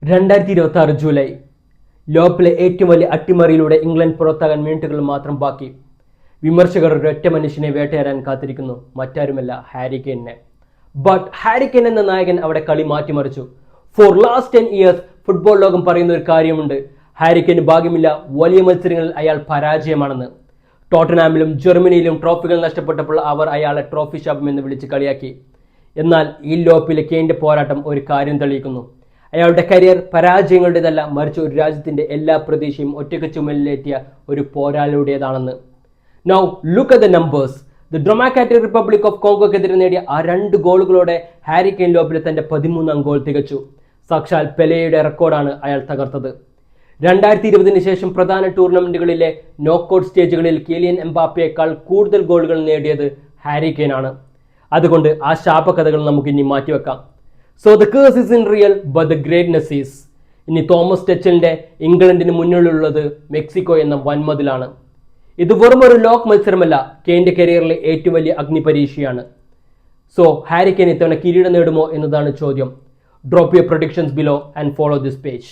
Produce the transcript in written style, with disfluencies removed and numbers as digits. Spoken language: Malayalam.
2026 ജൂലൈ ലോകത്തിലെ ഏറ്റവും വലിയ അട്ടിമറിയിലൂടെ ഇംഗ്ലണ്ട് പുറത്താകാൻ മിനിറ്റുകൾ മാത്രം ബാക്കി. വിമർശകർ ഒരൊറ്റ മനുഷ്യനെ വേട്ടയാടാൻ കാത്തിരിക്കുന്നു, മറ്റാരുമല്ല ഹാരി കെയ്നെ. ബട്ട് ഹാരി കെയ്ൻ എന്ന നായകൻ അവിടെ കളി മാറ്റിമറിച്ചു. ഫോർ ലാസ്റ്റ് 10 ഇയേഴ്സ് ഫുട്ബോൾ ലോകം പറയുന്ന ഒരു കാര്യമുണ്ട്: ഹാരി കെയ്ന് ഭാഗ്യമില്ല, വലിയ മത്സരങ്ങളിൽ അയാൾ പരാജയമാണെന്ന്. ടോട്ടനാമിലും ജർമ്മനിയിലും ട്രോഫികൾ നഷ്ടപ്പെട്ടപ്പോൾ അവർ അയാളെ ട്രോഫി ശാപം എന്ന് വിളിച്ച് കളിയാക്കി. എന്നാൽ ഈ ലോകത്തിലെ കെയ്ന്റെ പോരാട്ടം ഒരു കാര്യം തെളിയിക്കുന്നു: അയാളുടെ കരിയർ പരാജയങ്ങളുടേതല്ല, മറിച്ച് ഒരു രാജ്യത്തിന്റെ എല്ലാ പ്രതീക്ഷയും ഒറ്റയ്ക്ക് ചുമലിലേറ്റിയ ഒരു പോരാളിയുടേതാണെന്ന്. Now look at the numbers. The democratic republic of കോങ്കോക്കെതിരെ നേടിയ ആ 2 ഗോളുകളോടെ ഹാരി കെയ്ൻ ലോകത്തിലെ തന്റെ 13ാം ഗോൾ തികച്ചു. സാക്ഷാൽ പെലെയുടെ റെക്കോർഡാണ് അയാൾ തകർത്തത്. 2020 ശേഷം പ്രധാന ടൂർണമെന്റുകളിലെ നോക്കൌട്ട് സ്റ്റേജുകളിൽ കിലിയൻ എംബാപ്പയേക്കാൾ കൂടുതൽ ഗോളുകൾ നേടിയത് ഹാരി കെയ്ൻ ആണ്. അതുകൊണ്ട് ആ ശാപകഥകൾ നമുക്ക് ഇനി മാറ്റിവെക്കാം. So the curse is unreal but the greatness is. ഇനി തോമസ് ടച്ചലിന്റെ ഇംഗ്ലണ്ടിന് മുന്നിലുള്ളത് മെക്സിക്കോ എന്ന വൻമതിലാണ്. ഇത് വെറും ഒരു ലോക്ക് മത്സരമല്ല, കെയ്ന്റെ കരിയറിലെ ഏറ്റവും വലിയ അഗ്നിപരീക്ഷയാണ്. സോ ഹാരി കെയ്ൻ ഇത്തവണ കിരീടം നേടുമോ എന്നതാണ് ചോദ്യം. Drop your predictions below and follow this page.